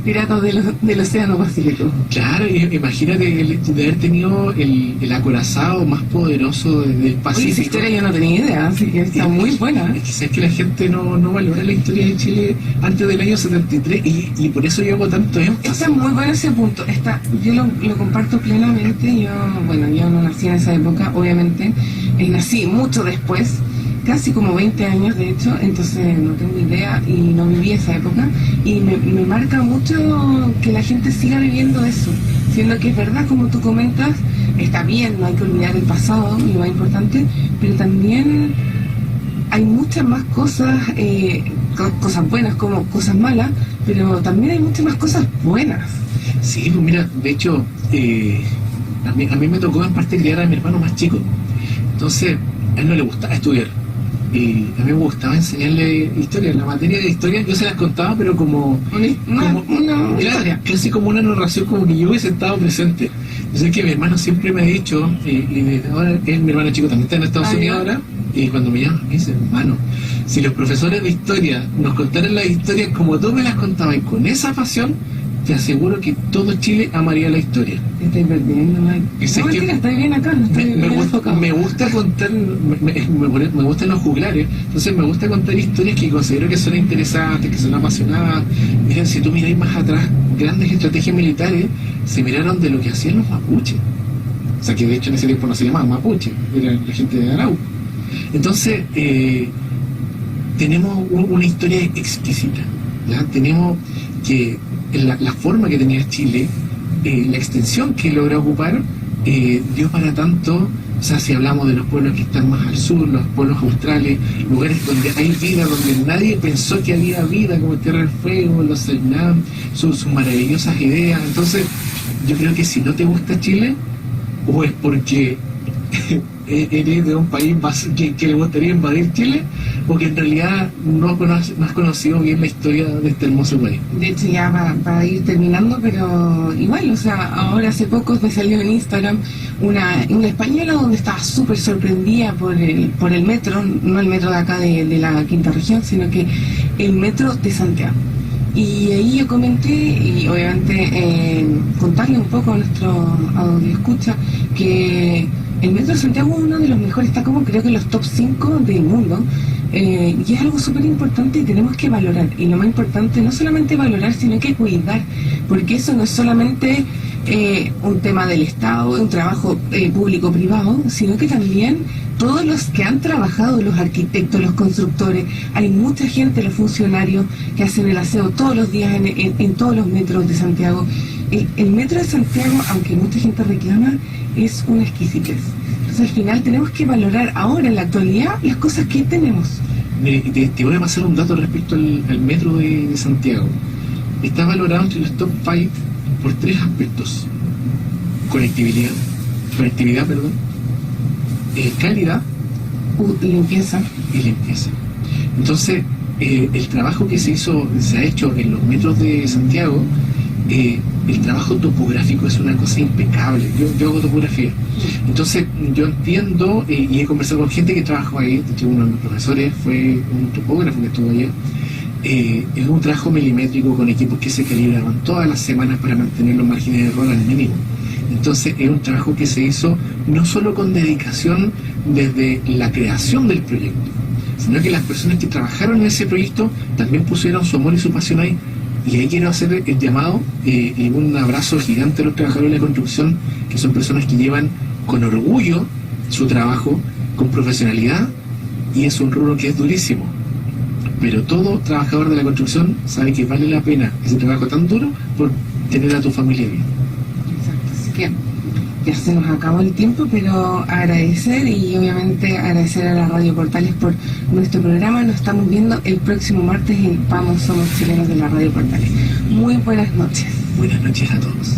Piratas del Océano Pacífico. Claro, imagínate el hecho de haber tenido el acorazado más poderoso del Pacífico. Oye, esa historia yo no tenía idea, así que está muy buena. Es que sabes que la gente no valora la historia de Chile antes del año 73 y por eso yo hago tanto énfasis. Está muy bueno ese punto. Yo lo comparto plenamente. Yo no nací en esa época, obviamente. Nací mucho después, casi como 20 años de hecho, entonces no tengo idea y no viví esa época, y me marca mucho que la gente siga viviendo eso, siendo que es verdad, como tú comentas, está bien, no hay que olvidar el pasado, lo más importante, pero también hay muchas más cosas, cosas buenas como cosas malas, pero también hay muchas más cosas buenas. Sí, pues mira, de hecho, a mí me tocó en parte criar a mi hermano más chico, entonces a él no le gustaba estudiar. Y a mí me gustaba enseñarle historia. La materia de historia yo se las contaba, pero como una historia. Casi como una narración, como que yo hubiese estado presente. Yo sé que mi hermano siempre me ha dicho, y desde ahora, mi hermano chico también está en Estados Unidos ahora, y cuando me llama me dice, hermano, si los profesores de historia nos contaran las historias como tú me las contabas y con esa pasión, te aseguro que todo Chile amaría la historia. Te estoy perdiendo, Mike. No, mentira, estoy bien acá, no estoy bien enfocado. Me gusta contar, me gustan los juglares, entonces me gusta contar historias que considero que son interesantes, que son apasionadas. Miren, si tú miráis más atrás, grandes estrategias militares se miraron de lo que hacían los mapuches. O sea, que de hecho en ese tiempo no se llamaban mapuche, era la gente de Arauco. Entonces, tenemos una historia exquisita, ¿ya? Tenemos que la forma que tenía Chile, la extensión que logra ocupar, dio para tanto. O sea, si hablamos de los pueblos que están más al sur, los pueblos australes, lugares donde hay vida, donde nadie pensó que había vida, como Tierra del Fuego, los Cernam, sus maravillosas ideas. Entonces, yo creo que si no te gusta Chile, o es porque eres de un país que le gustaría invadir Chile, o que en realidad no has conocido bien la historia de este hermoso país. De hecho, ya para ir terminando, pero igual, o sea, ahora hace poco me salió en Instagram una española donde estaba súper sorprendida por el metro, no el metro de acá de la quinta región, sino que el metro de Santiago. Y ahí yo comenté, y obviamente contarle un poco a nuestro audio escucha, que el metro de Santiago es uno de los mejores, está como creo que en los top 5 del mundo, y es algo súper importante y tenemos que valorar. Y lo más importante, no solamente valorar, sino que cuidar, porque eso no es solamente un tema del Estado, un trabajo público-privado, sino que también todos los que han trabajado, los arquitectos, los constructores, hay mucha gente, los funcionarios que hacen el aseo todos los días en todos los metros de Santiago. El metro de Santiago, aunque mucha gente reclama, es una exquisitez. Entonces al final tenemos que valorar ahora, en la actualidad, las cosas que tenemos. Te voy a pasar un dato respecto al metro de Santiago. Está valorado entre los top 5 por 3 aspectos: conectividad, calidad Y limpieza. y limpieza. Entonces, el trabajo que se ha hecho en los metros de Santiago, el trabajo topográfico es una cosa impecable. Yo hago topografía, entonces yo entiendo, y he conversado con gente que trabajó ahí. De hecho, uno de mis profesores fue un topógrafo que estuvo allá, es un trabajo milimétrico con equipos que se calibraban todas las semanas para mantener los márgenes de error al mínimo. Entonces es un trabajo que se hizo no solo con dedicación desde la creación del proyecto, sino que las personas que trabajaron en ese proyecto también pusieron su amor y su pasión ahí. Y ahí quiero hacer el llamado y un abrazo gigante a los trabajadores de la construcción, que son personas que llevan con orgullo su trabajo, con profesionalidad, y es un rubro que es durísimo. Pero todo trabajador de la construcción sabe que vale la pena ese trabajo tan duro por tener a tu familia bien. Exacto, así que ya se nos acabó el tiempo, pero agradecer y obviamente agradecer a la Radio Portales por nuestro programa. Nos estamos viendo el próximo martes en Vamos Somos Chilenos de la Radio Portales. Muy buenas noches. Buenas noches a todos.